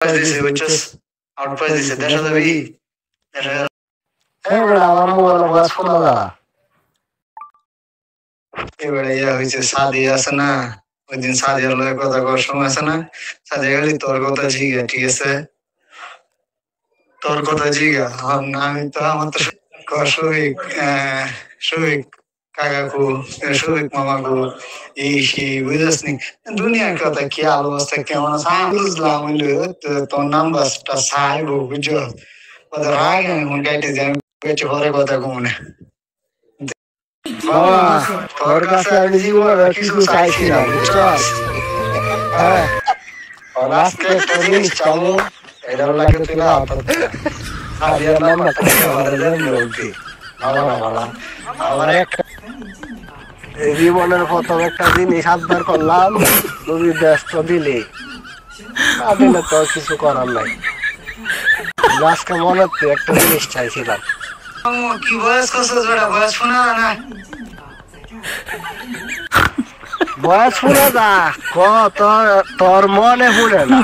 দিছে বুঝছস আউটপ্রাইজ দিছে দেখা যাবে কি আমার মোবাইলে বয়স ফোলা যা এবারে ইয়া হয়েছে সাদি আছে না ওই দিন সাদিয়ার লয় কথা কর সময় আছে না সাদিয়া গেলি তোর কথা জিগা ঠিক আছে তোর কথা জিগা আমি তো আমার তো শফিক শফিক কাকাকু শফিক মামাকু এই সেই বুঝাস নি দুনিয়ার কথা কি অবস্থা কেমন আছে আমি বুঝলাম তোর নাম্বারটা সাহেব বুঝছো ওদের রাগ এখন গাইতে যাই বেঁচে পরে কথা কমনে তোর কাছে আমি জীবনে কিছু চাইছি না বুঝছস হ্যাঁ আজকে একটা জিনিস চাবো এটা লাগে তুই না সাদিয়ার নাম্বারটা আমার বলতে আমার একটা জীবনের প্রথম একটা জিনিস আবদার করলাম তুমি ব্যস্ত দিলে না দিলে তো কিছু করার নাই আজকে মনে হচ্ছে একটা জিনিস চাইছিলাম কি বয়স কত বয়স শোনা না বয়স শুনে যা তোর মনে পড়ে না